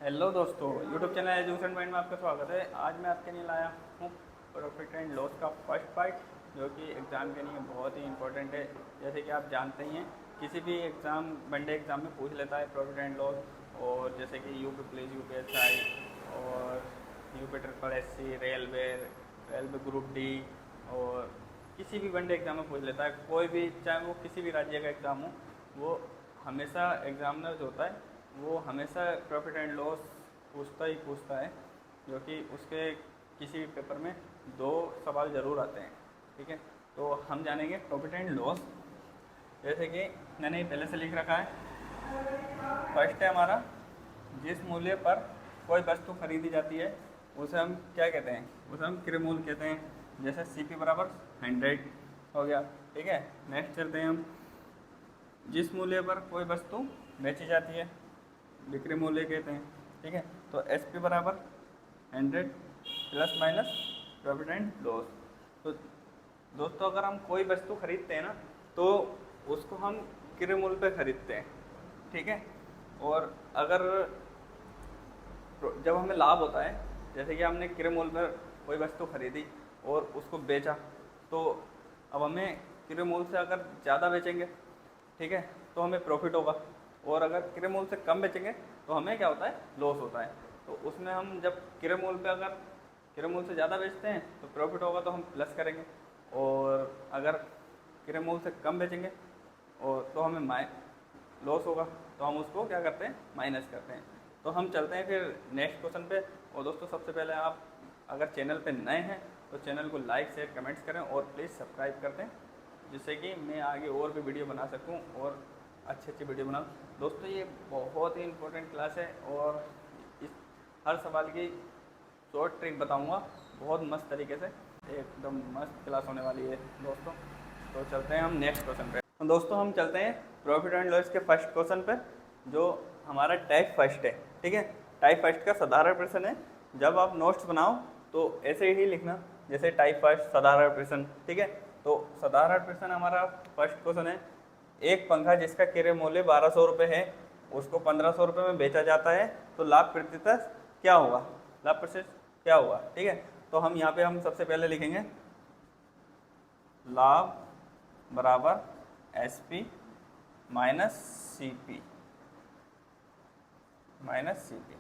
Hello दोस्तों, YouTube channel education point में आपका स्वागत है। आज मैं आपके लिए लाया हूँ प्रॉफिट एंड लॉस का फर्स्ट पार्ट, जो कि एग्ज़ाम के लिए बहुत ही इंपॉर्टेंट है। जैसे कि आप जानते ही हैं, किसी भी एग्ज़ाम वनडे एग्ज़ाम में पूछ लेता है प्रॉफिट एंड लॉस। और जैसे कि यूपी पुलिस, यूपीएसआई और UP triple SC, railway group D, और किसी भी वनडे एग्ज़ाम में पूछ लेता है। कोई भी, चाहे वो किसी भी राज्य का एग्ज़ाम हो, वो हमेशा एग्ज़ामिनर जो होता है वो हमेशा प्रॉफिट एंड लॉस पूछता है, जो कि उसके किसी भी पेपर में 2 सवाल ज़रूर आते हैं। ठीक है, तो हम जानेंगे प्रॉफिट एंड लॉस। जैसे कि मैंने पहले से लिख रखा है। फर्स्ट है हमारा, जिस मूल्य पर कोई वस्तु खरीदी जाती है उसे हम क्या कहते हैं, उसे हम क्रय मूल्य कहते हैं। जैसे CP बराबर 100 हो गया। ठीक है, नेक्स्ट चलते हैं हम, जिस मूल्य पर कोई वस्तु बेची जाती है विक्रय मूल्य कहते हैं। ठीक है, तो SP बराबर 100 plus minus profit and loss. तो दोस्तों, अगर हम कोई वस्तु खरीदते हैं ना, तो उसको हम क्रय मूल्य पे खरीदते हैं। ठीक है, और अगर जब हमें लाभ होता है, जैसे कि हमने क्रय मूल्य पर कोई वस्तु खरीदी और उसको बेचा, तो अब हमें क्रय मूल्य से अगर ज़्यादा बेचेंगे, ठीक है, तो हमें प्रॉफिट होगा। और अगर क्रय मूल्य से कम बेचेंगे तो हमें क्या होता है, लॉस होता है। तो उसमें हम जब क्रय मूल्य पे अगर क्रय मूल्य से ज़्यादा बेचते हैं तो प्रॉफिट होगा, तो हम प्लस करेंगे। और अगर क्रय मूल्य से कम बेचेंगे और तो हमें लॉस होगा, तो हम उसको क्या करते हैं, माइनस करते हैं। तो हम चलते हैं फिर नेक्स्ट क्वेश्चन पे। और दोस्तों, सबसे पहले आप अगर चैनल पे नए हैं तो चैनल को लाइक शेयर कमेंट्स करें और प्लीज़ सब्सक्राइब कर दें, जिससे कि मैं आगे और भी वीडियो बना सकूं और अच्छी वीडियो बनाऊं। दोस्तों, ये बहुत ही इंपॉर्टेंट क्लास है और इस हर सवाल की शॉर्ट ट्रिक बताऊंगा बहुत मस्त तरीके से। एकदम मस्त क्लास होने वाली है दोस्तों। तो चलते हैं हम नेक्स्ट क्वेश्चन पे। तो दोस्तों, हम चलते हैं प्रॉफिट एंड लॉस के फर्स्ट क्वेश्चन पे, जो हमारा टाइप फर्स्ट है। ठीक है, टाइप फर्स्ट का साधारण प्रश्न है। जब आप नोट्स बनाओ तो ऐसे ही लिखना, जैसे टाइप फर्स्ट साधारण प्रश्न। ठीक है, तो साधारण प्रश्न हमारा फर्स्ट क्वेश्चन है, एक पंखा जिसका क्रय मूल्य 1200 रुपये है, उसको 1500 रुपये में बेचा जाता है, तो लाभ प्रतिशत क्या होगा, लाभ प्रतिशत क्या होगा। ठीक है, तो हम यहाँ पे हम सबसे पहले लिखेंगे लाभ बराबर SP minus CP minus CP।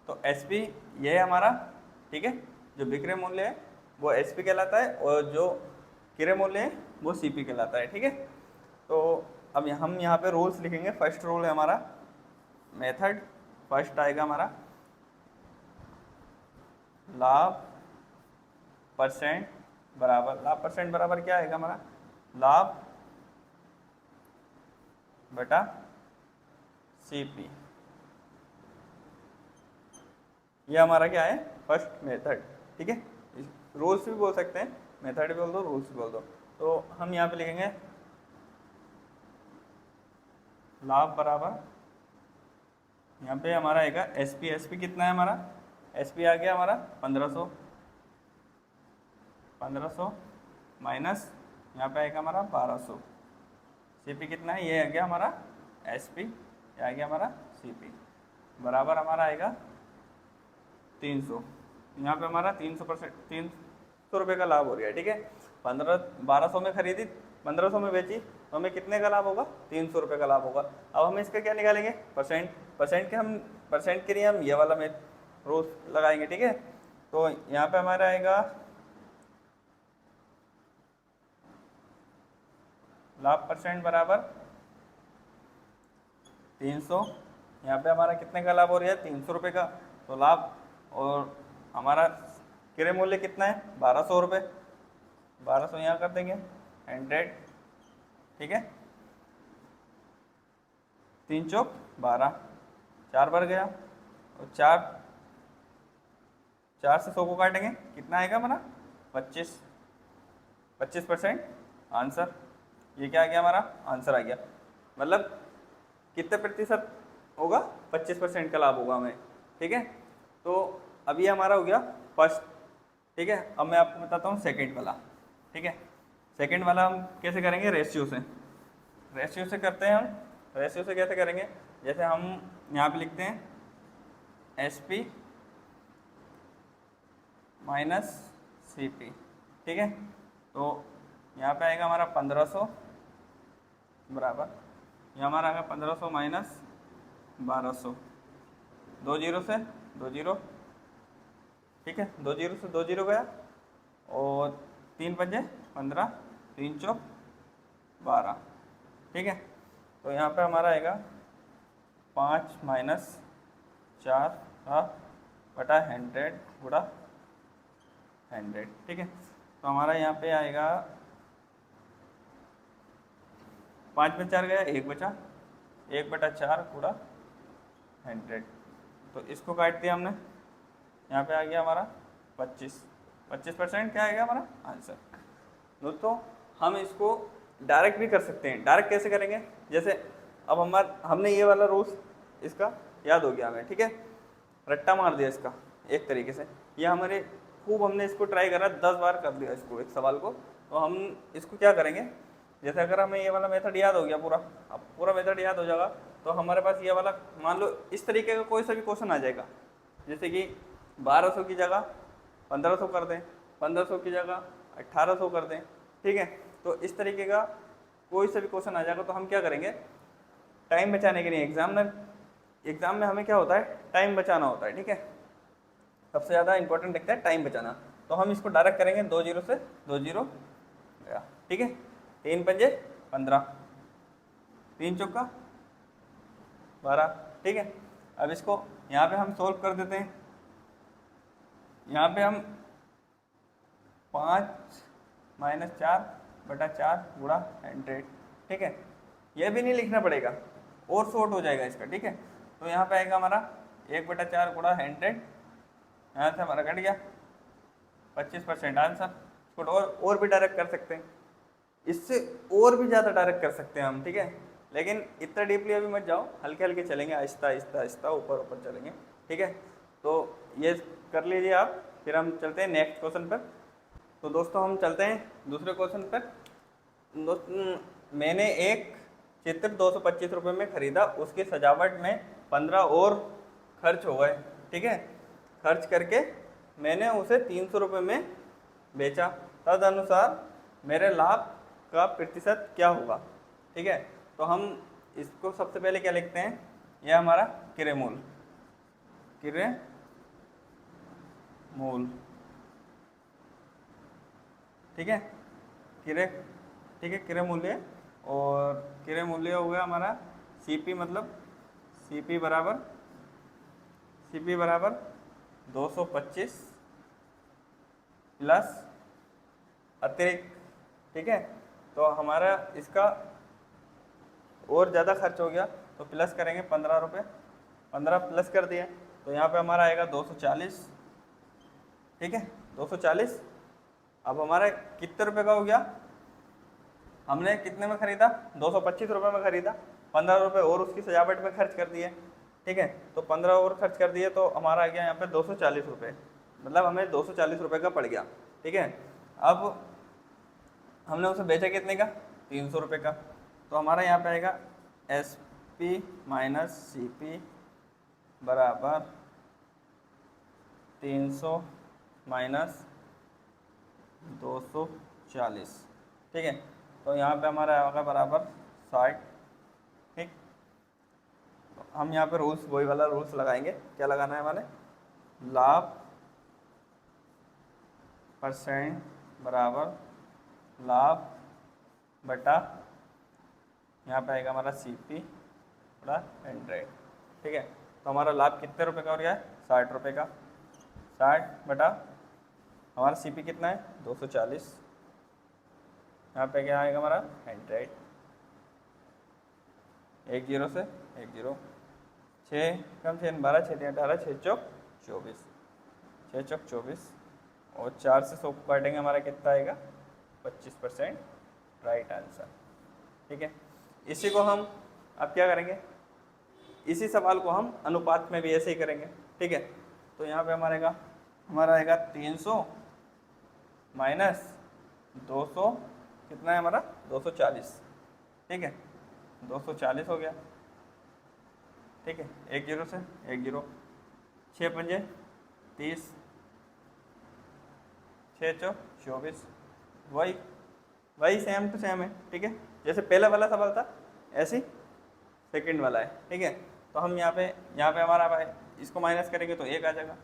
तो SP ये है हमारा। ठीक है, जो विक्रय मूल्य है वो SP कहलाता है और जो क्रय मूल्य है वो CP कहलाता है। ठीक है, तो अब हम यहाँ पे रूल्स लिखेंगे। फर्स्ट रूल है हमारा मेथड। फर्स्ट आएगा हमारा लाभ परसेंट बराबर, लाभ परसेंट बराबर क्या आएगा हमारा, लाभ बटा CP। ये हमारा क्या है, फर्स्ट मेथड। ठीक है, रूल्स भी बोल सकते हैं, मेथड भी बोल दो, रूल्स भी बोल दो। तो हम यहाँ पे लिखेंगे लाभ बराबर, यहाँ पे हमारा आएगा SP कितना है हमारा, SP आ गया हमारा 1500 माइनस यहाँ पे आएगा हमारा 1200। CP कितना है, ये आ गया हमारा SP, ये आ गया हमारा CP, बराबर हमारा आएगा 300। यहाँ पे हमारा 300 रुपये का लाभ हो रहा है। ठीक है, 1200 में खरीदी, 1500 में बेची, तो हमें कितने का लाभ होगा, 300 रुपये का लाभ होगा। अब हम इसका क्या निकालेंगे, परसेंट के लिए हम ये वाला में रूल लगाएंगे। ठीक है, तो यहाँ पे हमारा आएगा लाभ परसेंट बराबर 300। यहाँ पे हमारा कितने का लाभ हो रहा है, 300 रुपये का, तो लाभ। और हमारा क्रय मूल्य कितना है, 1200 रुपये, 1200 यहाँ कर देंगे 100। ठीक है, 3 चौक 12, 4 बार गया, और 4 से 100 को काटेंगे, कितना आएगा हमारा 25% आंसर। ये क्या आ गया, हमारा आंसर आ गया। मतलब कितने प्रतिशत होगा, 25% का लाभ होगा हमें। ठीक है, तो अब ये हमारा हो गया फर्स्ट। ठीक है, अब मैं आपको बताता हूँ सेकंड वाला। ठीक है, सेकंड वाला हम कैसे करेंगे, रेशियो से करते हैं हम। रेशियो से कैसे करेंगे, जैसे हम यहाँ पे लिखते हैं SP माइनस CP, ठीक है। तो यहाँ पे आएगा हमारा 1500 बराबर, यहाँ हमारा आएगा 1500 माइनस 1200, 2 जीरो से 2 जीरो, ठीक है, 2 जीरो से 2 जीरो गया, और 3 पंजे 15, 3 चौक 12, ठीक है। तो यहाँ पे हमारा आएगा 5 माइनस 4 का बटा 100 गुणा 100, ठीक है। तो हमारा यहाँ पे आएगा 5 में 4 गया, 1 बचा, 1 बटा 4 गुणा 100, तो इसको काट दिया हमने, यहाँ पे आ गया हमारा 25% क्या आएगा हमारा आंसर। दोस्तों हम इसको डायरेक्ट भी कर सकते हैं। डायरेक्ट कैसे करेंगे, जैसे अब हमने ये वाला रूल्स इसका याद हो गया हमें, ठीक है, रट्टा मार दिया इसका एक तरीके से, ये हमारे खूब हमने इसको ट्राई करा, 10 बार कर दिया इसको एक सवाल को। तो हम इसको क्या करेंगे, जैसे अगर हमें ये वाला मेथड याद हो गया पूरा, अब पूरा मेथड याद हो जाएगा, तो हमारे पास ये वाला मान लो इस तरीके का कोई सा भी क्वेश्चन आ जाएगा, जैसे कि 1200 की जगह 1500 कर दें, 1500 की जगह 1800 कर दें, ठीक है। तो इस तरीके का कोई सा भी क्वेश्चन आ जाएगा, तो हम क्या करेंगे, टाइम बचाने के लिए एग्जाम में हमें क्या होता है, टाइम बचाना होता है, ठीक है, सबसे ज़्यादा इंपॉर्टेंट दिखता है टाइम बचाना। तो हम इसको डायरेक्ट करेंगे, 2 जीरो से 2 जीरो गया, ठीक है, 3 पंजे 15, 3 चौका 12, ठीक है। अब इसको यहाँ पे हम सोल्व कर देते हैं, यहाँ पे हम 5 माइनस 4 बटा 4 गुणा 100, ठीक है, ये भी नहीं लिखना पड़ेगा और शॉर्ट हो जाएगा इसका, ठीक है। तो यहाँ पे आएगा हमारा 1 बटा 4 गुणा 100, यहाँ से हमारा कट गया 25% आंसर। इसको और भी डायरेक्ट कर सकते हैं, इससे और भी ज़्यादा डायरेक्ट कर सकते हैं हम, ठीक है, लेकिन इतना डीपली अभी मत जाओ, हल्के हल्के चलेंगे, आहिस्ता आहिस्ता आहिस्ता ऊपर ऊपर चलेंगे, ठीक है। तो ये कर लीजिए आप, फिर हम चलते हैं नेक्स्ट क्वेश्चन पर। तो दोस्तों हम चलते हैं दूसरे क्वेश्चन पर। मैंने एक चित्र 225 रुपये में ख़रीदा, उसकी सजावट में 15 और खर्च हो गए, ठीक है, खर्च करके मैंने उसे 300 रुपये में बेचा, तदनुसार मेरे लाभ का प्रतिशत क्या होगा, ठीक है। तो हम इसको सबसे पहले क्या लिखते हैं, यह हमारा क्रय मूल्य, क्रय मूल्य, ठीक है, क्रय मूल्य, और क्रय मूल्य हो गया हमारा CP, मतलब CP बराबर 225 प्लस अतिरिक्त, ठीक है। तो हमारा इसका और ज़्यादा खर्च हो गया, तो प्लस करेंगे 15 रुपये, 15 प्लस कर दिए, तो यहाँ पे हमारा आएगा 240, ठीक है, 240। अब हमारा कितने रुपए का हो गया, हमने कितने में ख़रीदा, 225 रुपये में ख़रीदा, 15 रुपये और उसकी सजावट में खर्च कर दिए, ठीक है। तो 15 और खर्च कर दिए, तो हमारा आ गया यहाँ पे 240 रुपये, मतलब हमें 240 रुपये का पड़ गया, ठीक है। अब हमने उसे बेचा कितने का, 300 रुपये का, तो हमारा यहाँ पे आएगा SP माइनस CP बराबर 300 माइनस 240, ठीक है। तो यहाँ पे हमारा आएगा बराबर 60, ठीक। तो हम यहाँ पे रूल्स वही वाला रूल्स लगाएंगे, क्या लगाना है हमारे, लाभ परसेंट बराबर लाभ बटा, यहाँ पे आएगा हमारा CP बटा 100, ठीक है। तो हमारा लाभ कितने रुपए का हो गया है, 60 रुपये का, 60 बटा हमारा CP कितना है 240, यहाँ पे क्या आएगा हमारा 100, 1 जीरो से 1 जीरो, 6 कम 6 12, 6 3 18, 6 चौक 24, 6 चौक 24, और 4 से 100 काटेंगे, हमारा कितना आएगा 25% राइट आंसर, ठीक है। इसी को हम अब क्या करेंगे, इसी सवाल को हम अनुपात में भी ऐसे ही करेंगे, ठीक है। तो यहाँ पे हमारा आएगा 300 माइनस 200, कितना है हमारा 240, ठीक है, 240 हो गया, ठीक है, 1 जीरो से 1 जीरो, 6 पंजे 30, 6 चौ 24, वही वही सेम टू सेम है। ठीक है, जैसे पहला वाला सवाल था ऐसे ही सेकंड वाला है। ठीक है, तो हम यहाँ पे हमारा भाई इसको माइनस करेंगे तो 1 आ जाएगा।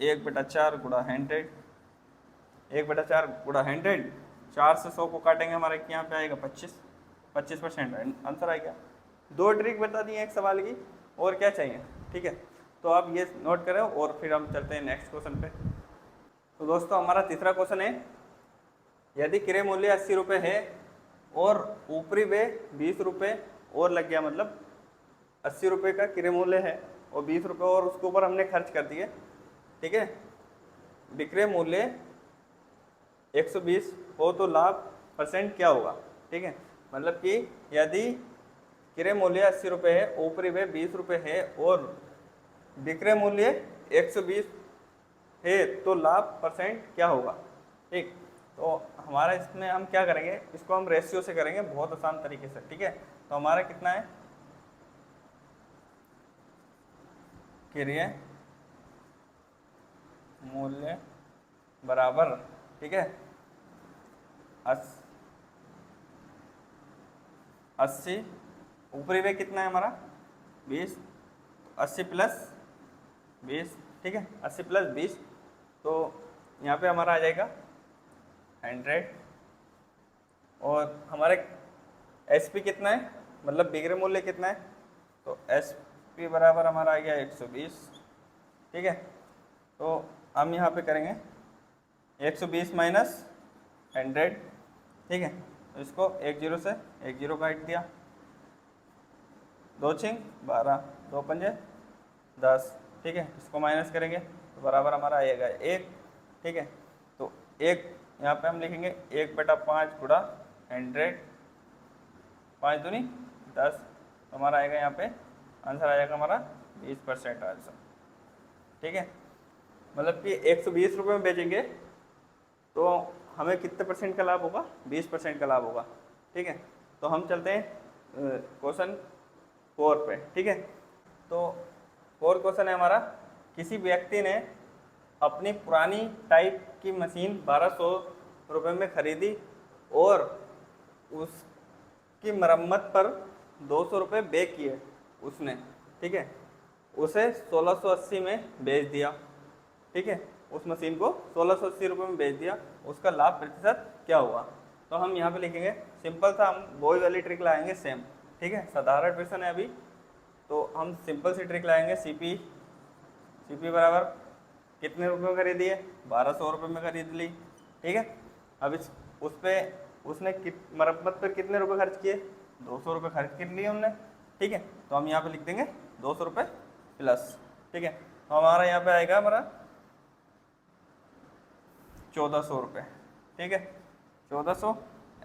1/4 गुणा 100, 1/4 गुणा 100, 4 से 100 को काटेंगे हमारे यहाँ पे आएगा 25% आंसर आएगा। 2 ट्रिक बता दी एक सवाल की, और क्या चाहिए। ठीक है, तो आप ये नोट करें और फिर हम चलते हैं नेक्स्ट क्वेश्चन पे। तो दोस्तों हमारा तीसरा क्वेश्चन है, यदि क्रय मूल्य 80 रुपये है और ऊपरी व्यय 20 रुपये और लग गया, मतलब 80 रुपये का क्रय मूल्य है और 20 रुपये और उसके ऊपर हमने खर्च कर दिए। ठीक है, विक्रय मूल्य 120 हो तो लाभ % क्या होगा। ठीक है, मतलब कि यदि क्रय मूल्य 80 रुपये है, ऊपरी व्यय 20 रुपये है और विक्रय मूल्य 120 है तो लाभ % क्या होगा। ठीक, तो हमारा इसमें हम क्या करेंगे, इसको हम रेशियो से करेंगे बहुत आसान तरीके से। ठीक है, तो हमारा कितना है, क्रय मूल्य बराबर, ठीक है, 80, ऊपरी व्यय कितना है हमारा 20, 80 प्लस 20। ठीक है, 80 प्लस 20, तो यहाँ पे हमारा आ जाएगा 100। और हमारे SP कितना है, मतलब विक्रय मूल्य कितना है, तो SP बराबर हमारा आ गया 120। ठीक है, तो हम यहाँ पे करेंगे 120 माइनस 100। ठीक है, तो इसको 10 से 10 काट दिया, 2 छिंग 12, 2 पंजे 10। ठीक है, इसको माइनस करेंगे तो बराबर हमारा आएगा 1। ठीक है, तो 1 यहाँ पे हम लिखेंगे 1/5 गुणा 100, 5 दूनी 10, तो हमारा आएगा यहाँ पे आंसर आ जाएगा हमारा 20% आंसर। ठीक है, मतलब कि 120 रुपये में बेचेंगे तो हमें कितने % का लाभ होगा, 20% का लाभ होगा। ठीक है, तो हम चलते हैं क्वेश्चन 4 पे। ठीक है, तो 4 क्वेश्चन है हमारा, किसी व्यक्ति ने अपनी पुरानी टाइप की मशीन 1200 रुपये में खरीदी और उसकी मरम्मत पर 200 रुपये व्यय किए उसने। ठीक है, उसे 1680 में बेच दिया। ठीक है, उस मशीन को 1680 रुपये में बेच दिया, उसका लाभ प्रतिशत क्या हुआ। तो हम यहाँ पे लिखेंगे, सिंपल सा हम वही वाली ट्रिक लाएंगे सेम। ठीक है, साधारण क्वेश्चन है अभी, तो हम सिंपल सी ट्रिक लाएंगे। CP बराबर कितने रुपये में खरीदी है, 1200 रुपये में खरीद ली। ठीक है, अब उस पर उसने मरम्मत पर कितने रुपये खर्च किए, 200 रुपये खर्च कर लिए हमने। ठीक है, तो हम यहाँ पे लिख देंगे 200 रुपये प्लस। ठीक है, तो हमारा यहाँ पे आएगा हमारा 1400 रुपये। ठीक है, 1400।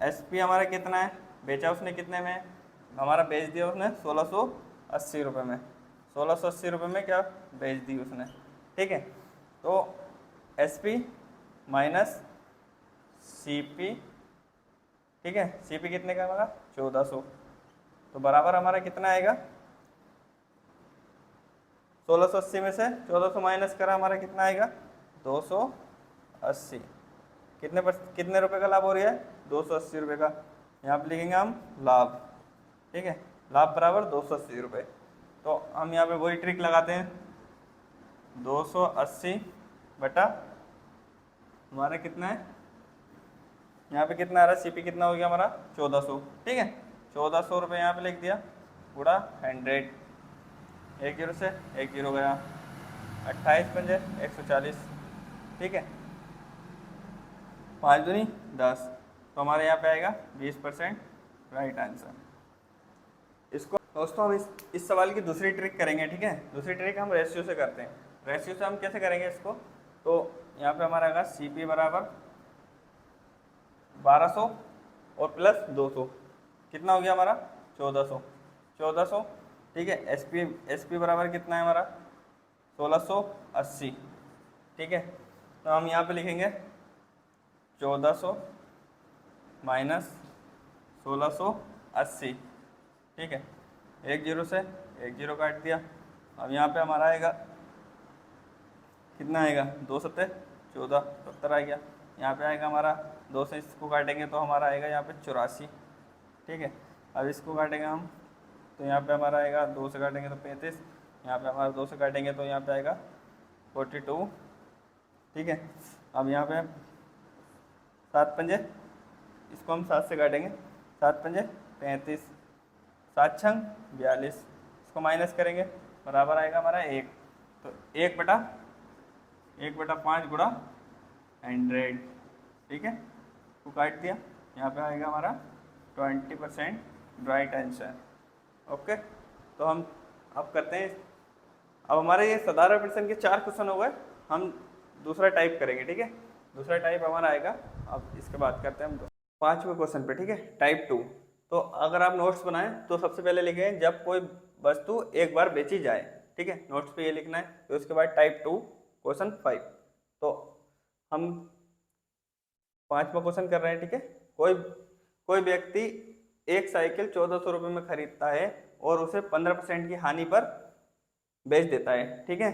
SP हमारा कितना है, बेचा उसने कितने में, हमारा बेच दिया उसने 1680 रुपये में। 1680 रुपये में क्या बेच दी उसने। ठीक है, तो SP माइनस CP। ठीक है, CP कितने का हमारा 1400, तो बराबर हमारा कितना आएगा, 1680 में से 1400 माइनस करा हमारा कितना आएगा 280। कितने रुपए का लाभ हो रहा है, 280 रुपये का। यहाँ पे लिखेंगे हम लाभ। ठीक है, लाभ बराबर 280 रुपये। तो हम यहाँ पे वही ट्रिक लगाते हैं, 280 बटा हमारा कितना है, यहाँ पे कितना आ रहा है, CP कितना हो गया हमारा 1400। ठीक है, 1400 रुपये यहाँ पे लिख दिया, गुणा 100, 10 से 10 गया, 28 पंजे 140। ठीक है, 5 दूनी 10, तो हमारे यहाँ पे आएगा 20% राइट आंसर। इसको दोस्तों हम इस सवाल की दूसरी ट्रिक करेंगे। ठीक है, दूसरी ट्रिक हम रेशियो से करते हैं। रेशियो से हम कैसे करेंगे इसको, तो यहाँ पे हमारा आएगा CP बराबर 1200 और प्लस 200, कितना हो गया हमारा 1400। ठीक है, SP बराबर कितना है हमारा 1680। ठीक है, तो हम यहाँ पे लिखेंगे 1400 माइनस 1680। ठीक है, 10 से 10 काट दिया। अब यहाँ पे हमारा आएगा कितना आएगा, 2 सत्ते 14, 70 आ गया। यहाँ पे आएगा हमारा 2 से इसको काटेंगे तो हमारा आएगा यहाँ पे 84, ठीक है। अब इसको काटेंगे हम तो यहाँ पे हमारा आएगा 2 से काटेंगे तो 35, यहाँ पे हमारा 2 से काटेंगे तो यहाँ पे आएगा 42, ठीक है। अब यहाँ पे 7 पंजे, इसको हम 7 से काटेंगे, 7 पंजे 35, 7 छंग 42, इसको माइनस करेंगे बराबर आएगा हमारा 1, तो 1/5 गुणा 100, ठीक है। को काट दिया, यहाँ पे आएगा हमारा 20% राइट आंसर। ओके, तो हम अब करते हैं, अब हमारे ये साधारण प्रश्न के 4 क्वेश्चन हो गए, हम दूसरा टाइप करेंगे, ठीक है। दूसरा टाइप हमारा आएगा, अब इसके बाद करते हैं हम 5वें क्वेश्चन पे, ठीक है, टाइप 2। तो अगर आप नोट्स बनाएं तो सबसे पहले लिखें जब कोई वस्तु एक बार बेची जाए, ठीक है, नोट्स पे ये लिखना है। तो उसके बाद टाइप 2 क्वेश्चन 5। तो हम 5वां क्वेश्चन कर रहे हैं, ठीक है। कोई व्यक्ति एक साइकिल 1400 रुपये में खरीदता है और उसे 15% की हानि पर बेच देता है, ठीक है।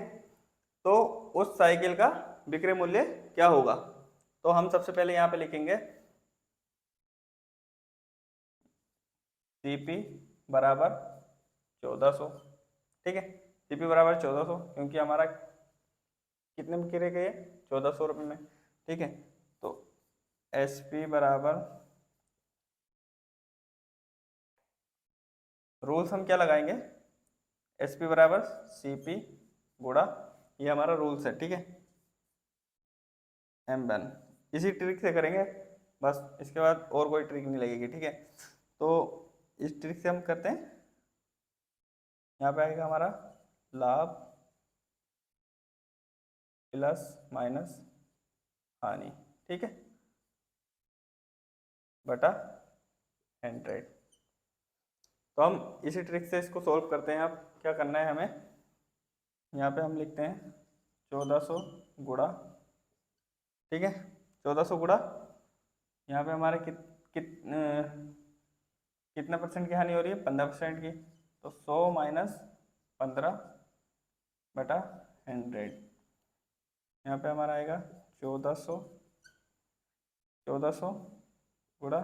तो उस साइकिल का विक्रय मूल्य क्या होगा? तो हम सबसे पहले यहाँ पे लिखेंगे सीपी बराबर 1400, ठीक है। सीपी बराबर 1400 क्योंकि हमारा कितने में क्रय गए, 1400 रुपये में, ठीक है। तो एसपी बराबर, रूल्स हम क्या लगाएंगे, एसपी बराबर सीपी गुणा, ये हमारा रूल्स है, ठीक है, M1। इसी ट्रिक से करेंगे बस, इसके बाद और कोई ट्रिक नहीं लगेगी, ठीक है। तो इस ट्रिक से हम करते हैं, यहाँ पे आएगा हमारा लाभ प्लस माइनस हानि, ठीक है, बटा 100। तो हम इसी ट्रिक से इसको सॉल्व करते हैं। अब क्या करना है हमें, यहाँ पे हम लिखते हैं 1400 गुणा, ठीक है, 1400 गुणा, यहाँ पे हमारे कितना परसेंट की हानि हो रही है, 15% की। तो 100 माइनस 15 बटा 100, यहाँ पे हमारा आएगा 1400 गुणा,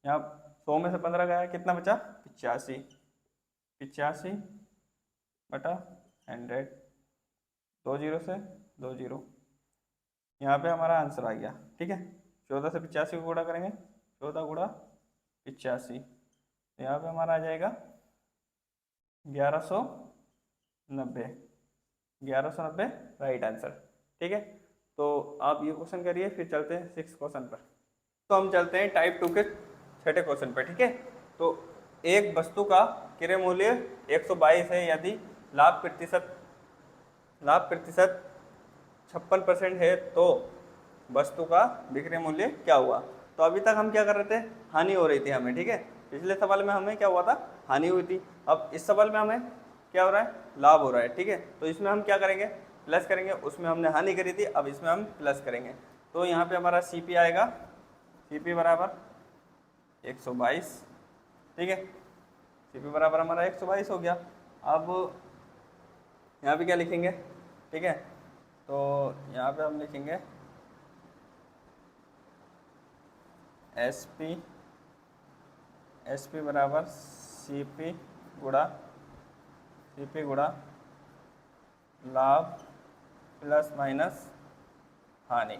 यहाँ 100 में से 15 गया, कितना बचा, 85 बटा 100, 2 जीरो से 2 जीरो, यहाँ पे हमारा आंसर आ गया, ठीक है। 14 से 85 को गुणा करेंगे, 14 गुणा 85, तो यहाँ पे हमारा आ जाएगा 1190 राइट आंसर, ठीक है। तो आप ये क्वेश्चन करिए, फिर चलते हैं 6 क्वेश्चन पर। तो हम चलते हैं टाइप 2 के 6ठे क्वेश्चन पर, ठीक है। तो एक वस्तु का क्रय मूल्य 122 है यदि लाभ प्रतिशत 56% है तो वस्तु का विक्रय मूल्य क्या हुआ? तो अभी तक हम क्या कर रहे थे, हानि हो रही थी हमें, ठीक है। पिछले सवाल में हमें क्या हुआ था, हानि हुई थी। अब इस सवाल में हमें क्या हो रहा है, लाभ हो रहा है, ठीक है। तो इसमें हम क्या करेंगे, प्लस करेंगे, उसमें हमने हानि करी थी, अब इसमें हम प्लस करेंगे। तो यहाँ पे हमारा सीपी आएगा, सीपी बराबर 122, ठीक है, सीपी बराबर हमारा 122 हो गया। अब यहाँ पे क्या लिखेंगे, ठीक है, तो यहाँ पे हम लिखेंगे एसपी बराबर सीपी गुणा लाभ प्लस माइनस हानि,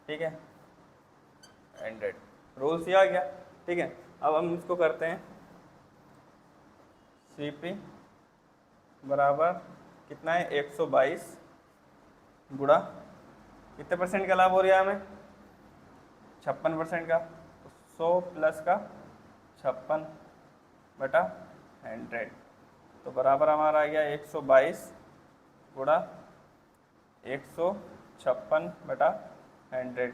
ठीक है, 100, रूल्स ये आ गया, ठीक है। अब हम इसको करते हैं, सीपी बराबर कितना है, 122 गुणा कितने परसेंट का लाभ हो रहा है हमें, 56% का, तो 100 प्लस का 56 बटा 100, तो बराबर हमारा आ गया 122 गुणा 156 बटा 100,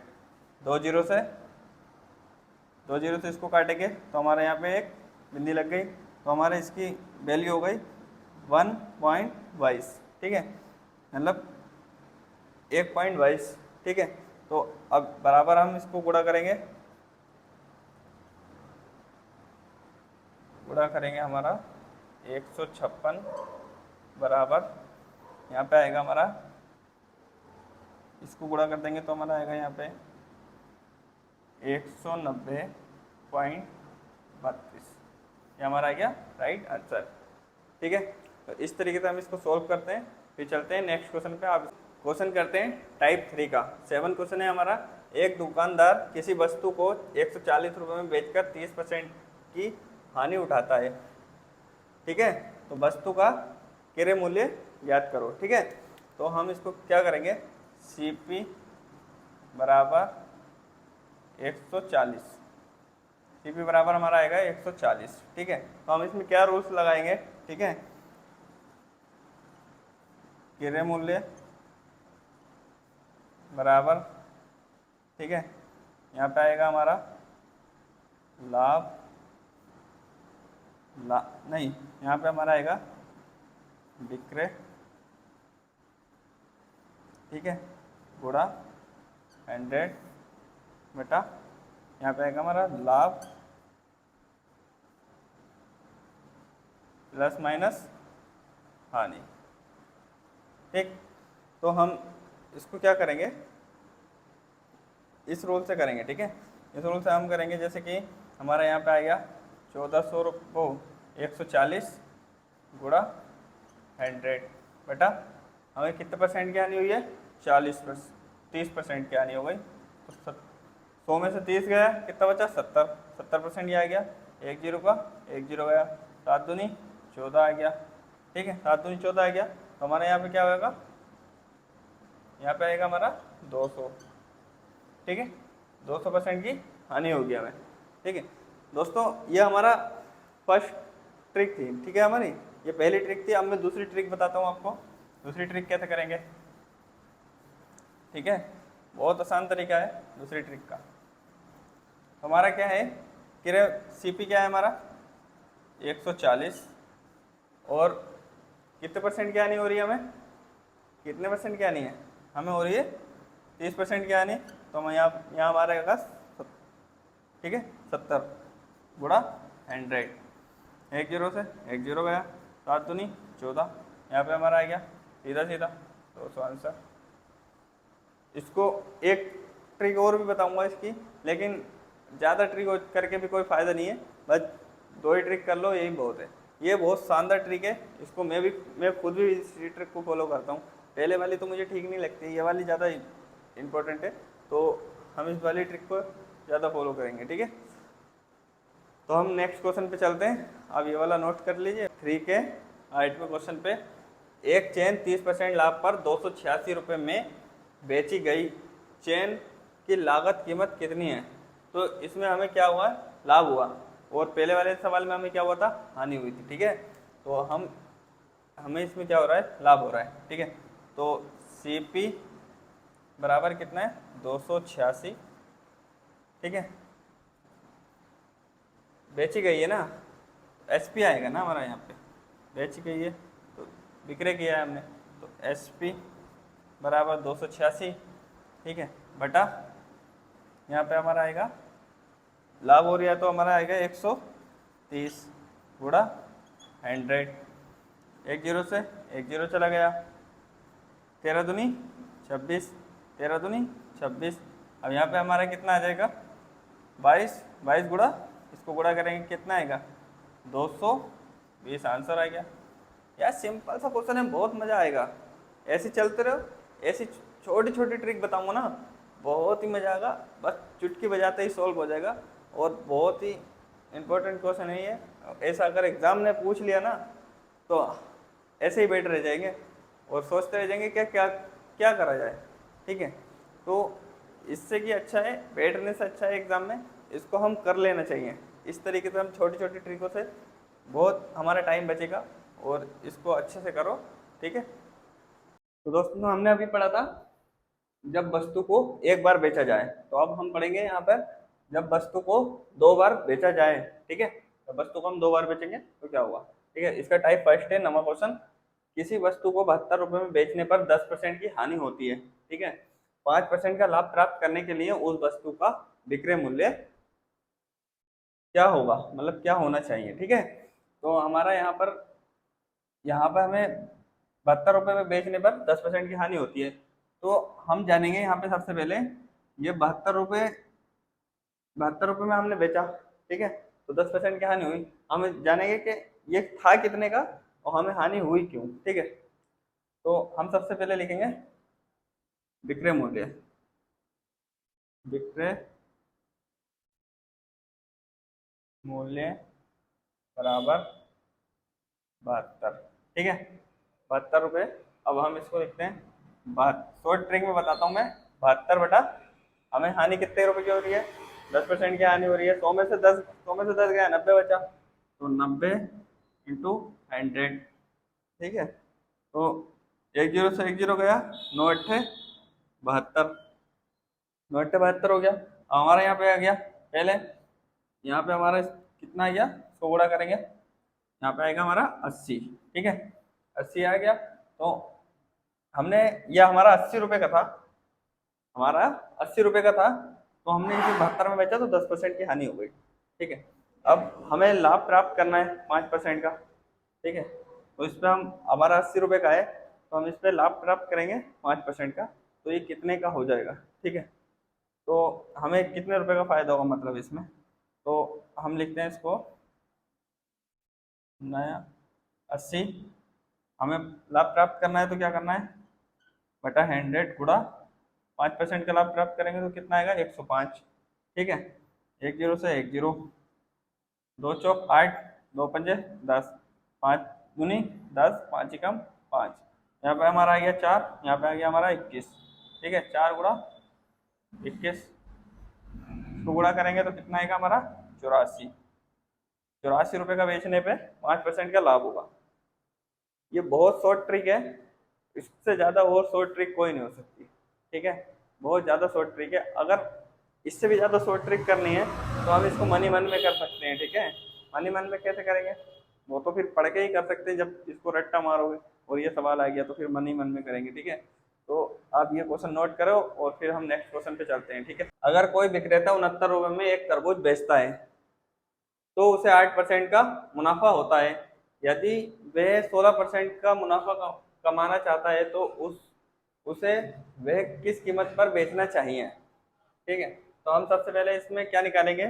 2 जीरो से इसको काटेंगे तो हमारे यहाँ पे एक बिंदी लग गई, तो हमारे इसकी वैल्यू हो गई 1.22, ठीक है, मतलब 1.22, ठीक है। तो अब बराबर हम इसको गुणा करेंगे, हमारा 156 बराबर यहाँ पे आएगा हमारा इसको गुणा कर देंगे तो हमारा आएगा यहाँ पे 190.32, ये हमारा आ गया राइट आंसर। ठीक है, तो इस तरीके से हम इसको सोल्व करते हैं। फिर चलते हैं नेक्स्ट क्वेश्चन पे। आप क्वेश्चन करते हैं टाइप 3 का। 7 क्वेश्चन है हमारा। एक दुकानदार किसी वस्तु को 140 रुपये में बेचकर 30% की हानि उठाता है। ठीक है, तो वस्तु का क्रय मूल्य ज्ञात करो। ठीक है, तो हम इसको क्या करेंगे, CP बराबर 140, CP बराबर हमारा आएगा 140। ठीक है, तो हम इसमें क्या रूल्स लगाएंगे। ठीक है, क्रय मूल्य बराबर, ठीक है, यहाँ पे आएगा हमारा लाभ नहीं, यहाँ पे हमारा आएगा विक्रय, ठीक है, गुणा 100 बटा, यहाँ पे आएगा हमारा लाभ प्लस माइनस हानि। ठीक, तो हम इसको क्या करेंगे, इस रूल से करेंगे। ठीक है, इस रूल से हम करेंगे, जैसे कि हमारा यहाँ पे आ गया 1400 रुपये 140 गुणा 100 बटा, हमें कितने परसेंट की हानि हुई है, 30% की हानि हो गई। तो 100 में से 30 गया, कितना बचा, 70% ये आ गया। 1 0 का 1 0 गया, 7 दूनी 14 आ गया। ठीक है, 7 दूनी 14 आ गया, तो हमारे यहाँ पे क्या होगा, यहाँ पे आएगा हमारा 200। ठीक है, 200% की हानि होगी हमें। ठीक है दोस्तों, ये हमारा फर्स्ट ट्रिक थी। ठीक है, हमारी ये पहली ट्रिक थी। अब मैं दूसरी ट्रिक बताता हूँ आपको। दूसरी ट्रिक कैसे करेंगे, ठीक है, बहुत आसान तरीका है दूसरी ट्रिक का। हमारा क्या है, क्रय CP क्या है हमारा 140, और कितने परसेंट की हानि हो रही है हमें, कितने परसेंट की हानि है, हमें हो रही है 30% की हानि। तो हम यहाँ हमारा आएगा, ठीक है, 70 गुणा 100, 1 0 से 1 0 गया, 7 दूनी 14, यहाँ पे हमारा आ गया सीधा सीधा 200 आंसर। इसको एक ट्रिक और भी बताऊंगा इसकी, लेकिन ज़्यादा ट्रिक करके भी कोई फ़ायदा नहीं है, बस 2 ही ट्रिक कर लो, यही बहुत है। ये बहुत शानदार ट्रिक है, इसको मैं खुद भी इसी ट्रिक को फॉलो करता हूँ। पहले वाली तो मुझे ठीक नहीं लगती, ये वाली ज़्यादा इम्पोर्टेंट है, तो हम इस वाली ट्रिक को ज़्यादा फॉलो करेंगे। ठीक है, तो हम नेक्स्ट क्वेश्चन पे चलते हैं। अब ये वाला नोट कर लीजिए। 3 के 8वें क्वेश्चन पे, एक चेन 30% लाभ पर 286 रुपये में बेची गई चेन की लागत कीमत कितनी है। तो इसमें हमें क्या हुआ, लाभ हुआ, और पहले वाले सवाल में हमें क्या हुआ था, हानि हुई थी। ठीक है, तो हमें इसमें क्या हो रहा है, लाभ हो रहा है। ठीक है, तो CP बराबर कितना है, 286। ठीक है, बेची गई है ना, SP आएगा ना हमारा, यहाँ पे बेची गई है तो विक्रय किया है हमने, तो SP बराबर 286। ठीक है, बटा यहाँ पे हमारा आएगा लाभ हो रहा है, तो हमारा आएगा 130 गुणा 100, 1 0 से 1 0 चला गया, 13 दूनी 26, 13 दूनी 26। अब यहाँ पे हमारा कितना आ जाएगा, 22 गुणा, इसको गुणा करेंगे कितना आएगा, 220 आंसर आ गया। यार सिंपल सा क्वेश्चन है, बहुत मज़ा आएगा। ऐसे चलते रहो, ऐसी छोटी छोटी ट्रिक बताऊंगा ना, बहुत ही मज़ा आएगा। बस चुटकी बजाते ही सॉल्व हो जाएगा, और बहुत ही इम्पोर्टेंट क्वेश्चन है ये। ऐसा अगर एग्ज़ाम ने पूछ लिया ना, तो ऐसे ही बैठे रह जाएंगे और सोचते रह जाएंगे क्या क्या क्या करा जाए। ठीक है, तो इससे कि अच्छा है, बैठने से अच्छा है एग्ज़ाम में इसको हम कर लेना चाहिए। इस तरीके से हम छोटी छोटी ट्रिकों से बहुत हमारा टाइम बचेगा, और इसको अच्छे से करो। ठीक है, तो दोस्तों हमने अभी पढ़ा था जब वस्तु को एक बार बेचा जाए, तो अब हम पढ़ेंगे यहाँ पर जब वस्तु को 2 बार बेचा जाए। ठीक है, तो वस्तु को हम 2 बार बेचेंगे तो क्या हुआ। ठीक है, इसका टाइप फर्स्ट है, नंबर क्वेश्चन, किसी वस्तु को 72 रुपये में बेचने पर 10% की हानि होती है। ठीक है, 5% का लाभ प्राप्त करने के लिए उस वस्तु का विक्रय मूल्य क्या होगा, मतलब क्या होना चाहिए। ठीक है, तो हमारा यहाँ पर हमें 72 रुपये में बेचने पर 10% की हानि होती है, तो हम जानेंगे यहाँ पे सबसे पहले, ये 72 रुपये में हमने बेचा, ठीक है, तो 10% की हानि हुई। हम जानेंगे कि ये था कितने का और हमें हानि हुई क्यों, ठीक है। तो हम सबसे पहले लिखेंगे विक्रय मूल्य, विक्रय मूल्य बराबर 72, ठीक है, 72 रुपये। अब हम इसको लिखते हैं बात, शॉर्ट ट्रिक में बताता हूँ मैं, 72 बटा, हमें हानि कितने रुपए की हो रही है, 10% की हानि हो रही है, 100 में से 10 गया, 90 बचा, तो 90 × 100, ठीक है। तो एक जीरो से एक जीरो गया, 9 × 8 = 72, 9 × 8 = 72 हो गया। अब हमारा यहाँ पे आ गया, पहले यहाँ पे हमारा कितना आ गया, इसको गुणा करेंगे, यहाँ पे आएगा हमारा 80, ठीक है, 80 आ गया। तो हमने, यह हमारा 80 रुपये का था, हमारा 80 रुपये का था, तो हमने इसे 72 में बेचा तो 10% की हानि हो गई, ठीक है। अब हमें लाभ प्राप्त करना है 5% का, ठीक है, तो इस पर हम, हमारा 80 रुपये का है, तो हम इस पर लाभ प्राप्त करेंगे 5% का, तो ये कितने का हो जाएगा, ठीक है। तो हमें कितने रुपए का फायदा होगा मतलब इसमें, तो हम लिखते हैं इसको नया 80, हमें लाभ प्राप्त करना है तो क्या करना है, बटा 100 गुणा 5% का लाभ प्राप्त करेंगे तो कितना आएगा, 105, ठीक है। एक जीरो से एक जीरो, 2 × 4 = 8, 2 × 5 = 10, 5 × 10, 5 × 5, यहाँ पे हमारा आ गया 4, यहाँ पे आ गया हमारा 21, ठीक है, 4 × 21 तो गुणा करेंगे तो कितना आएगा हमारा, 84 रुपये का बेचने पे 5% का लाभ होगा। ये बहुत शॉर्ट ट्रिक है, इससे ज़्यादा और शॉर्ट ट्रिक कोई नहीं हो सकती, ठीक है, बहुत ज़्यादा शॉर्ट ट्रिक है। अगर इससे भी ज़्यादा शॉर्ट ट्रिक करनी है तो हम इसको मनी मन में कर सकते हैं, ठीक है। मनी मन में कैसे करेंगे, वो तो फिर पढ़ के ही कर सकते हैं, जब इसको रट्टा मारोगे और ये सवाल आ गया तो फिर मनी मन में करेंगे, ठीक है। तो आप ये क्वेश्चन नोट करो और फिर हम नेक्स्ट क्वेश्चन पे चलते हैं, ठीक है। अगर कोई विक्रेता 69 रुपये में एक तरबूज बेचता है तो उसे 8% का मुनाफा होता है। यदि वह 16% का मुनाफा कमाना चाहता है तो उसे वह किस कीमत पर बेचना चाहिए, ठीक है। तो हम सबसे पहले इसमें क्या निकालेंगे,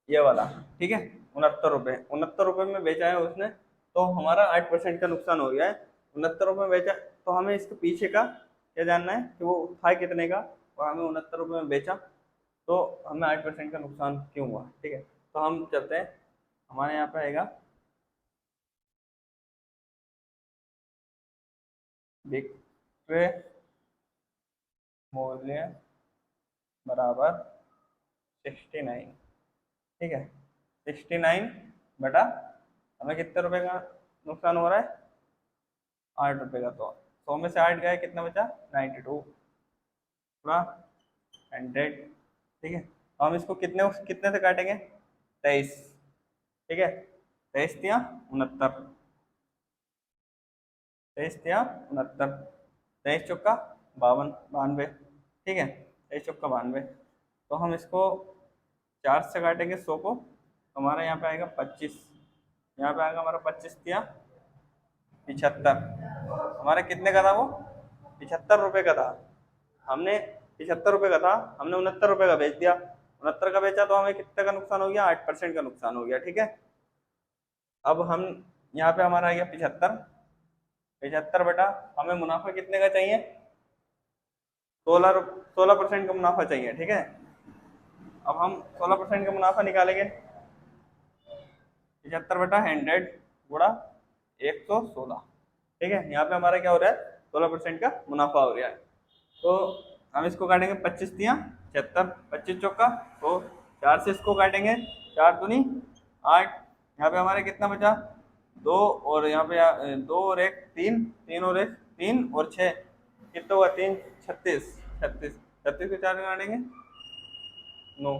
ये वाला, ठीक है, 69 रुपये में बेचा है उसने, तो हमारा 8% का नुकसान हो गया है। 69 रुपये में बेचा, तो हमें इसके पीछे का क्या जानना है कि वो था कितने का, और हमें 69 रुपये में बेचा तो हमें 8% का नुकसान क्यों हुआ, ठीक है। तो हम चलते हैं, हमारे यहाँ पे आएगा विक्रय मूल्य बराबर 69, ठीक है, 69 बटा, हमें कितने रुपए का नुकसान हो रहा है, 8 रुपये का, तो 100 में से 8 गए, कितना बचा, 92 पूरा 100, ठीक है। तो हम इसको कितने कितने से काटेंगे, 23, ठीक है, 23 × 69, 23 × 69, 23 चौका 92, ठीक है, 23 चौका 92, तो हम इसको 4 से काटेंगे 100 को, तो हमारा यहाँ पे आएगा 25, यहाँ पे आएगा हमारा 25 × 75, हमारे कितने का था वो, 75 रुपये का था, हमने 75 रुपये का था, हमने 69 रुपये का बेच दिया, 69 का बेचा तो हमें कितने का नुकसान हो गया, 8% का नुकसान हो गया, ठीक है। अब हम यहाँ पे हमारा आ गया 75, 75 बटा, हमें मुनाफा कितने का चाहिए, 16% का मुनाफा चाहिए, ठीक है। अब हम 16% का मुनाफा निकालेंगे, 75/100 गुणा 116, ठीक है, यहाँ पे हमारा क्या हो रहा है, 16% का मुनाफा हो गया है। तो हम इसको काटेंगे 25 × 76, 25 चौका, तो 4 से इसको काटेंगे, 4 दूनी 8, यहाँ पे हमारे कितना बचा, 2 और यहाँ पे 2 और 1 3, 3 और 1 3 और 6, कितना हुआ, 3 36, 36, 36 को 4 काटेंगे 9,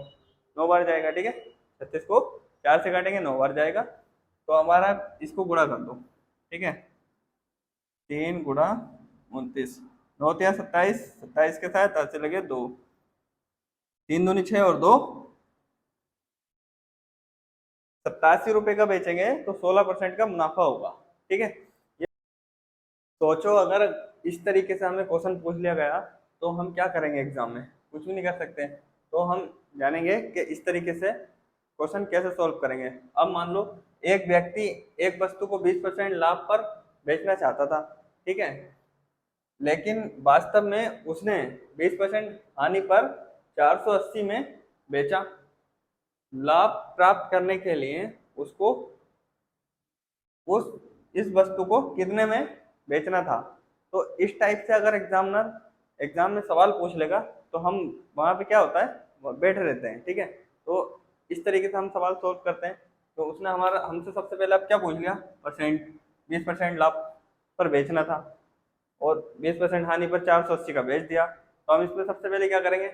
9 बार जाएगा, ठीक है, 36 को 4 से काटेंगे 9 बार जाएगा, तो हमारा इसको गुणा कर दो, ठीक है, 3 × 29, 9 × 27, 27 के साथ 10 से लगे 2, 3 दूनी 6 और 2 87 रुपये का बेचेंगे तो 16% का मुनाफा होगा, ठीक है। ये सोचो, अगर इस तरीके से हमें क्वेश्चन पूछ लिया गया तो हम क्या करेंगे एग्जाम में, कुछ भी नहीं कर सकते। तो हम जानेंगे कि इस तरीके से क्वेश्चन कैसे सॉल्व करेंगे। अब मान लो एक व्यक्ति एक वस्तु को 20% लाभ पर बेचना चाहता था, ठीक है, लेकिन वास्तव में उसने 20% हानि पर 480 में बेचा। लाभ प्राप्त करने के लिए उसको उस इस वस्तु को कितने में बेचना था। तो इस टाइप से अगर एग्जाम में सवाल पूछ लेगा तो हम वहां पे क्या होता है, बैठे रहते हैं, ठीक है। तो इस तरीके से हम सवाल सोल्व करते हैं। तो उसने हमसे सबसे पहले अब क्या पूछ लिया, परसेंट, 20% लाभ पर बेचना था और 20% हानि पर 480 का बेच दिया। तो हम इसमें सबसे पहले क्या करेंगे,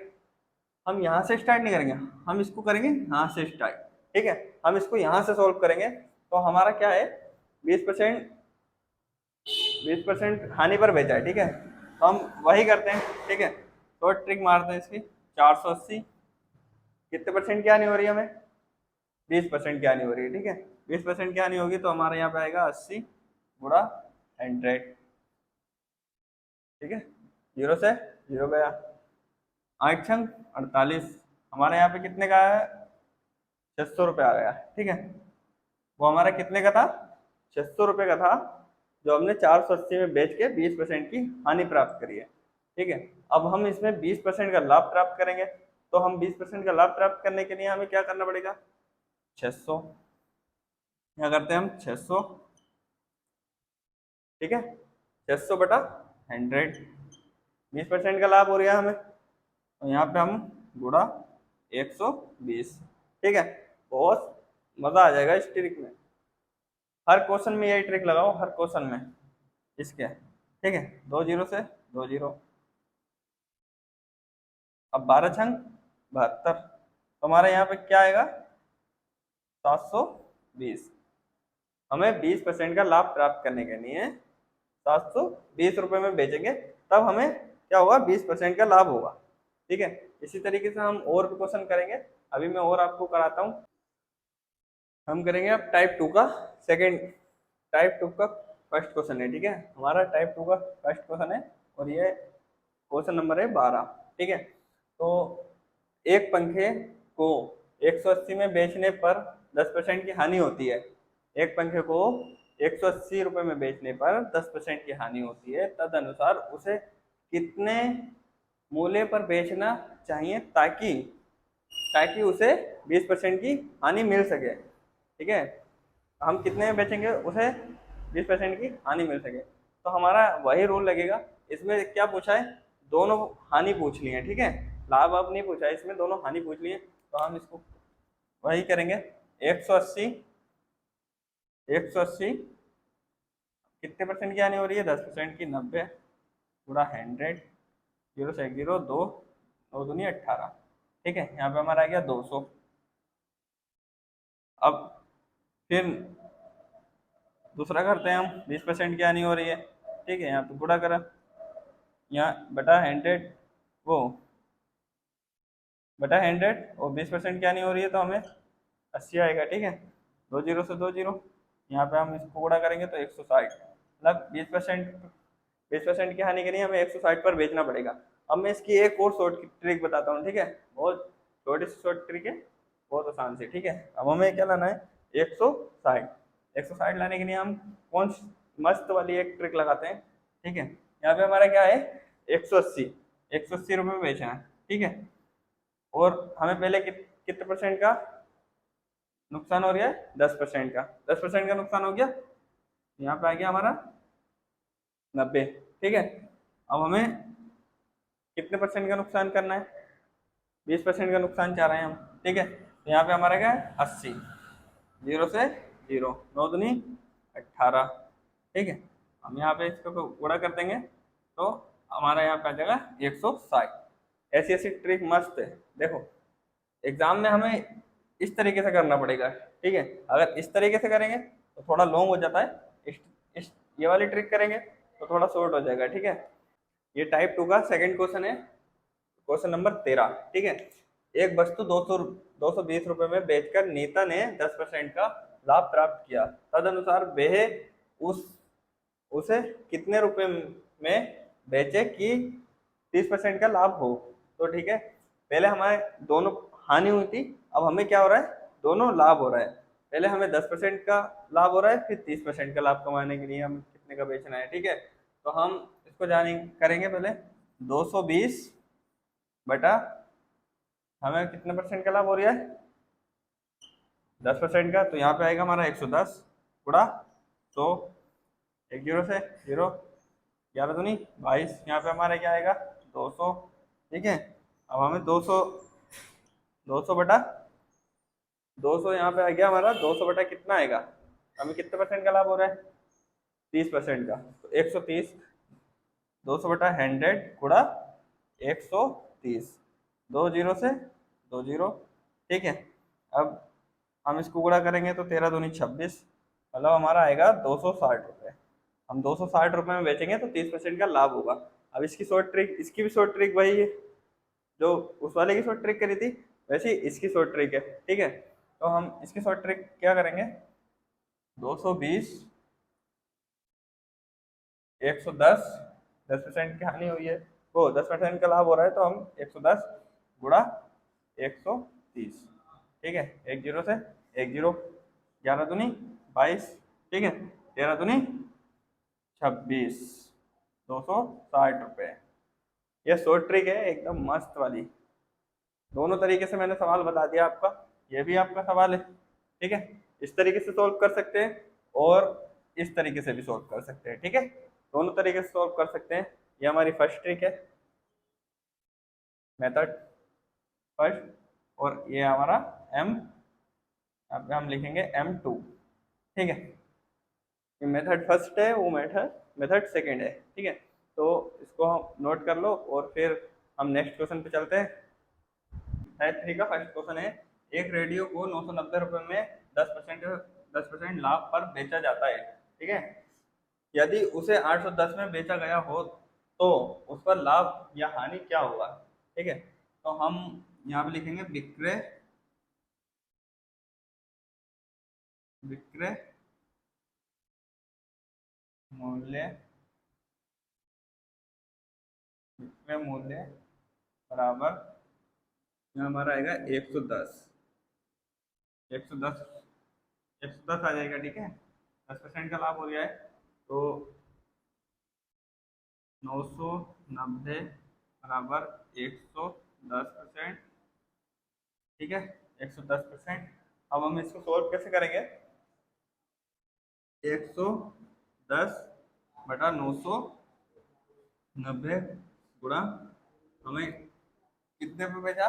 हम यहाँ से स्टार्ट नहीं करेंगे, हम इसको करेंगे यहाँ से स्टार्ट, ठीक है। हम इसको यहाँ से सॉल्व करेंगे। तो हमारा क्या है, 20% हानि पर बेचा है, ठीक है। तो हम वही करते हैं, ठीक है। तो ट्रिक मारते हैं इसकी, 480 कितने परसेंट की हानि हो रही है हमें, 20% की हानि हो रही है, ठीक है। 20% की हानि होगी तो हमारे यहाँ पे आएगा 80 गुणा 100, ठीक है। 0 से 0 गया, 8 छंग 48, हमारे यहाँ पे कितने का है, 600 रुपये आ गया, ठीक है। वो हमारा कितने का था, 600 रुपये का था, जो हमने 480 में बेच के 20% की हानि प्राप्त करी है, ठीक है। अब हम इसमें 20% का लाभ प्राप्त करेंगे। तो हम 20% का लाभ प्राप्त करने के लिए हमें क्या करना पड़ेगा, 600, क्या करते हैं हम, 600, ठीक है, 600 बटा 100, 20% का लाभ हो रहा है हमें, तो यहाँ पे हम गुणा 120, ठीक है। बहुत मजा आ जाएगा इस ट्रिक में, हर क्वेश्चन में यही ट्रिक लगाओ, हर क्वेश्चन में इसके, ठीक है। 2 0 से 2 0, अब 12 छंग 72, तो हमारे यहाँ पे क्या आएगा, 720। हमें 20% का लाभ प्राप्त करने के लिए 720 रुपये में बेचेंगे, तब हमें क्या होगा, 20% का लाभ होगा, ठीक है। इसी तरीके से हम और भी क्वेश्चन करेंगे, अभी मैं और आपको कराता हूँ। हम करेंगे अब टाइप 2 का टाइप 2 का फर्स्ट क्वेश्चन है, ठीक है। हमारा टाइप 2 का फर्स्ट क्वेश्चन है और ये क्वेश्चन नंबर है 12, ठीक है। तो एक पंखे को 180 में बेचने पर 10% की हानि होती है। एक पंखे को 180 रुपये में बेचने पर 10% की हानि होती है, तद अनुसार उसे कितने मूल्य पर बेचना चाहिए ताकि ताकि उसे 20% की हानि मिल सके, ठीक है। हम कितने में बेचेंगे, उसे 20% की हानि मिल सके। तो हमारा वही रूल लगेगा। इसमें क्या पूछा है, दोनों हानि पूछ ली है, ठीक है, लाभ अब नहीं पूछा है, इसमें दोनों हानि पूछ ली है। तो हम इसको वही करेंगे, 180 180 कितने परसेंट की हानि हो रही है, 10% की, 90 गुणा 100, 0 से 1 0, 2 2 दूनी 18, ठीक है। यहाँ पे हमारा आ गया 200। अब फिर दूसरा करते हैं हम, 20% की हानि हो रही है, ठीक है। यहाँ पे गुणा करा, यहाँ बटा 100, वो बटा 100 और 20% की हानि हो रही है तो हमें 80 आएगा, ठीक है। 2 0 से 2 0, यहाँ पे हम इसको गुणा करेंगे तो 160, मतलब 20% की हानि के लिए हमें 160 पर बेचना पड़ेगा। अब मैं इसकी एक और शॉर्ट ट्रिक बताता हूँ, ठीक है, बहुत छोटी सी शॉर्ट ट्रिक है, बहुत आसान से, ठीक है। अब हमें क्या लाना है, 160 लाने के लिए हम कौन मस्त वाली एक ट्रिक लगाते हैं, ठीक है। यहाँ पे हमारा क्या है, 180 रुपये में बेचना है, ठीक है। और हमें पहले कितने परसेंट का नुकसान हो रहा है, 10% का, 10% का नुकसान हो गया, यहाँ पे आ गया हमारा 90, ठीक है। अब हमें कितने परसेंट का नुकसान करना है, 20% का नुकसान चाह रहे हैं हम, ठीक है। तो यहाँ पे हमारा क्या है, 80, 0 से 0, 9 दूनी 18, ठीक है। हम यहाँ पे इसको गुणा कर देंगे तो हमारा यहाँ पे आ जाएगा 160। ऐसी ऐसी ट्रिक मस्त है, देखो एग्जाम में हमें इस तरीके से करना पड़ेगा, ठीक है। अगर इस तरीके से करेंगे तो थोड़ा लॉन्ग हो जाता है, इस ये वाली ट्रिक करेंगे तो थोड़ा शॉर्ट हो जाएगा, ठीक है। ये टाइप 2 का सेकंड क्वेश्चन है, क्वेश्चन नंबर 13, ठीक है। एक वस्तु 220 रुपये में बेचकर नीता ने 10% का लाभ प्राप्त किया, तदनुसार वह उसे कितने रुपए में बेचे कि 30% का लाभ हो। तो ठीक है, पहले हमारे दोनों हानि हुई थी, अब हमें क्या हो रहा है, दोनों लाभ हो रहा है। पहले हमें 10% का लाभ हो रहा है, फिर 30% का लाभ कमाने के लिए हम कितने का बेचना है। ठीक है, तो हम इसको जाने करेंगे पहले 220 बटा, हमें कितने परसेंट का लाभ हो रहा है, 10% का, तो यहाँ पे आएगा हमारा 110 गुणा 100, एक जीरो से जीरो, 11 दूनी 22, यहाँ पे हमारा क्या आएगा 200। ठीक है, अब हमें 200 बटा 200 यहाँ पे आ गया हमारा, 200 बटा कितना आएगा, हमें कितने परसेंट का लाभ हो रहा है, 30% का, तो 130, 200 बटा 100 गुणा 130, दो जीरो से दो जीरो। ठीक है, अब हम इसको गुणा करेंगे तो 13 दूनी 26, मतलब हमारा आएगा 260 रुपये। हम 260 रुपये में बेचेंगे तो 30% का लाभ होगा। अब इसकी शॉर्ट ट्रिक, इसकी भी शॉर्ट ट्रिक वही है जो उस वाले की शॉर्ट ट्रिक करी थी, वैसे ही इसकी शॉर्ट ट्रिक है। ठीक है, तो हम इसकी शॉर्ट ट्रिक क्या करेंगे, 220 110, 10% की हानि हुई है, वो 10% का लाभ हो रहा है, तो हम 110 गुणा 130। ठीक है, एक जीरो से एक जीरो, 11 दूनी 22, ठीक है, 13 दूनी 26, 260 रुपये। ये शॉर्ट ट्रिक है एकदम मस्त वाली। दोनों तरीके से मैंने सवाल बता दिया आपका, ये भी आपका सवाल है। ठीक है, इस तरीके से सॉल्व कर सकते हैं और इस तरीके से भी सॉल्व कर सकते हैं। ठीक है, दोनों तरीके से सॉल्व कर सकते हैं। ये हमारी फर्स्ट ट्रिक है, मेथड फर्स्ट, और ये हमारा एम, यहाँ पे हम लिखेंगे M2। ठीक है, ये मेथड फर्स्ट है, वो मेथड सेकंड है। ठीक है, तो इसको हम नोट कर लो और फिर हम नेक्स्ट क्वेश्चन पे चलते हैं। टाइप 3 का फर्स्ट क्वेश्चन है, एक रेडियो को 990 रुपये में 10% लाभ पर बेचा जाता है। ठीक है, यदि उसे 810 में बेचा गया हो तो उस पर लाभ या हानि क्या होगा। ठीक है, तो हम यहाँ पे लिखेंगे विक्रय विक्रय मूल्य, विक्रय मूल्य बराबर, यहाँ हमारा आएगा 110, 110, 110 आ जाएगा। ठीक है, 10% का लाभ हो गया है, तो 990 बराबर 110%। ठीक है, 110%। अब हम इसको सोल्व कैसे करेंगे, 110 बटा 990 गुणा, हमें कितने पे बेचा,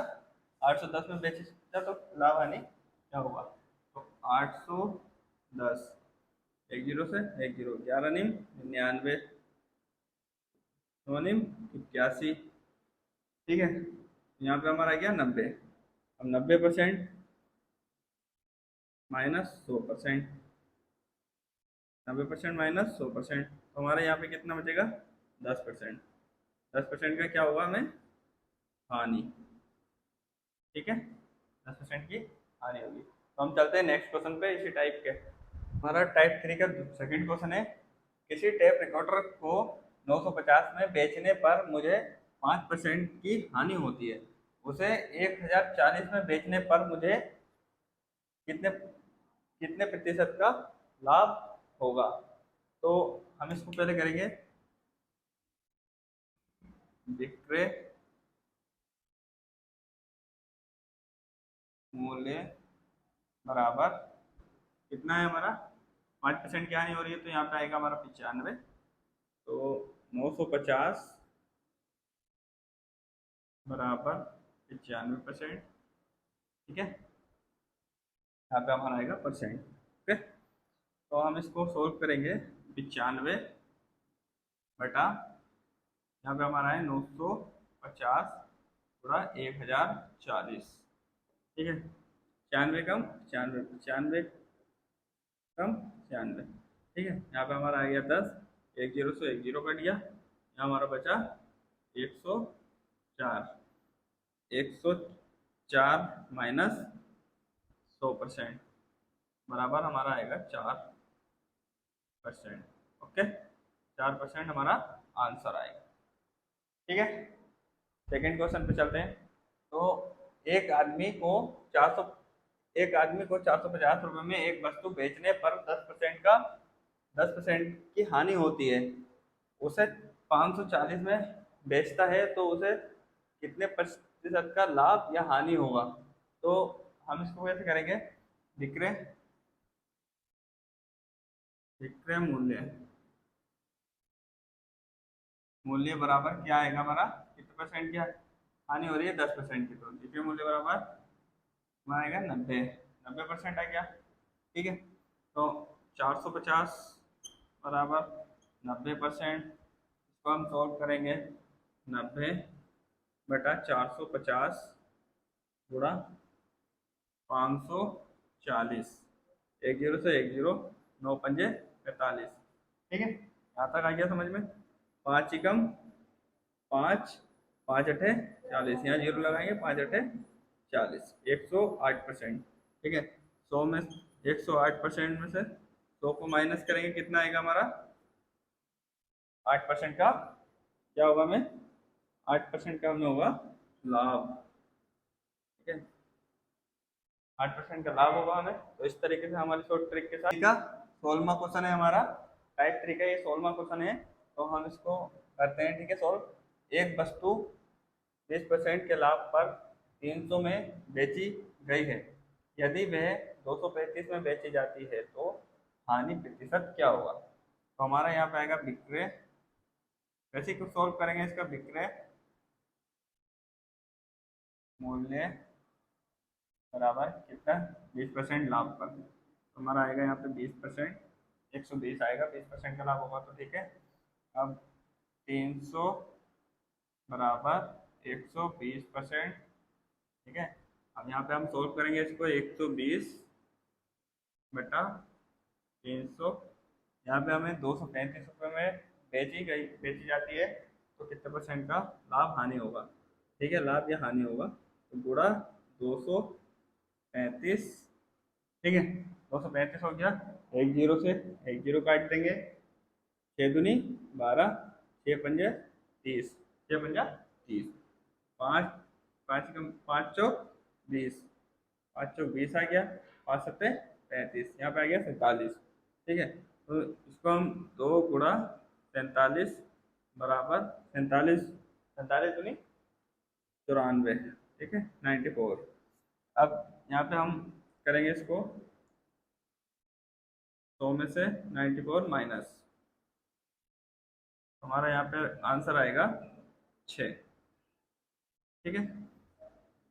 810 में बेचा, तो लाभ हानि क्या होगा, तो 810, एक जीरो से एक जीरो, 11 निम 99, 9 निम 81। ठीक है, यहाँ पे हमारा आ गया 90। अब 90% माइनस 100%, 90% माइनस 100%, तो हमारे यहाँ पे कितना बचेगा, 10%। 10% का क्या होगा हमें, हानि। ठीक है, 10% की हानि होगी। तो हम चलते हैं नेक्स्ट क्वेश्चन पे इसी टाइप के। हमारा टाइप 3 का सेकंड क्वेश्चन है, किसी टेप रिकॉर्डर को 950 में बेचने पर मुझे 5% की हानि होती है, उसे 1040 में बेचने पर मुझे कितने कितने प्रतिशत का लाभ होगा। तो हम इसको पहले करेंगे, विक्रय मूल्य बराबर कितना है हमारा, 5% की हानि हो रही है, तो यहाँ पे आएगा हमारा 95, तो 950 बराबर 95%। ठीक है, यहाँ पे हमारा आएगा परसेंट। ओके, तो हम इसको सोल्व करेंगे, 95 बटा, यहाँ पे हमारा है 950 गुणा 1040। ठीक है, 96 कम 96, 95 कम 96। ठीक है, यहाँ पे हमारा आ गया 10, एक जीरो से एक जीरो कट गया, यहाँ हमारा बचा 104, 104 माइनस 100% बराबर हमारा आएगा 4%। ओके, 4% हमारा आंसर आएगा। ठीक है, सेकेंड क्वेश्चन पे चलते हैं। तो एक आदमी को 400 एक आदमी को 450 रुपये में एक वस्तु बेचने पर 10% की हानि होती है। उसे 540 में बेचता है तो उसे कितने प्रतिशत का लाभ या हानि होगा? तो हम इसको कैसे करेंगे? विक्रय विक्रय मूल्य मूल्य बराबर क्या आएगा हमारा? कितने परसेंट की हानि हो रही है? 10% की। तो विक्रय मूल्य बराबर हमारा आएगा 90% आ गया। ठीक है, तो 450 बराबर 90%, इसको हम सॉल्व करेंगे। 90/450 गुणा 540, एक जीरो से एक जीरो, 9×5=45। ठीक है, यहाँ तक आ गया समझ में? 5 एकम 5, 5×8=40, यहाँ जीरो लगाएंगे, 5×8=40, 108%। ठीक है, 100 में 108% में से 100 को माइनस करेंगे, कितना आएगा हमारा? 8% का क्या होगा हमें? 8% का हमें होगा लाभ। ठीक है, 8% का लाभ होगा हमें। तो इस तरीके से हमारी शॉर्ट ट्रिक के साथ का 16वां क्वेश्चन है हमारा, टाइप 3 का ये 16वां क्वेश्चन है। तो हम इसको करते हैं। ठीक है, सॉल्व। एक वस्तु 20% के लाभ पर 300 में बेची गई है। यदि वह 235 में बेची जाती है तो हानि प्रतिशत क्या होगा? तो हमारा यहाँ पे आएगा विक्रय, वैसे ही सॉल्व करेंगे इसका। विक्रय मूल्य बराबर कितना? 20% लाभ पर। तो हमारा आएगा यहाँ पे 20%, 120 आएगा, 20% का लाभ होगा। तो ठीक है, अब 300 बराबर 120%। ठीक है, अब यहाँ पे हम सोल्व करेंगे इसको। 120/300, यहाँ पे हमें 235 रुपये में बेची जाती है, तो कितने परसेंट का लाभ हानि होगा? ठीक है, लाभ या हानि होगा। तो गुणा 235। ठीक है, 235 हो गया, एक जीरो से एक जीरो काट देंगे, 6×2=12, 6×5=30, 6×5=30, 5 5 5×4=20, 5×4=20 आ गया, 5×7=35, यहाँ पे आ गया 47। ठीक है, तो इसको हम 2×47 बराबर 47, 47×2=94। ठीक है, 94। अब यहाँ पे हम करेंगे इसको, 100 में से 94 माइनस, हमारा यहाँ पे आंसर आएगा 6। ठीक है,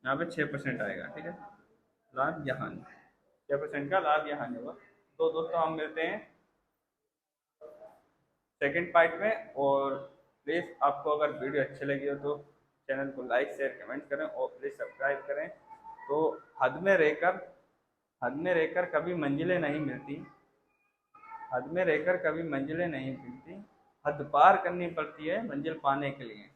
यहाँ पे 6% आएगा। ठीक है, लाभ या हानि, 6% का लाभ या हानि होगा। तो दोस्तों हम मिलते हैं सेकंड पार्ट में। और प्लीज़ आपको अगर वीडियो अच्छी लगी हो तो चैनल को लाइक शेयर कमेंट करें और प्लीज़ सब्सक्राइब करें। तो हद में रहकर कभी मंजिलें नहीं मिलती, हद में रहकर कभी मंजिलें नहीं मिलती, हद पार करनी पड़ती है मंजिल पाने के लिए।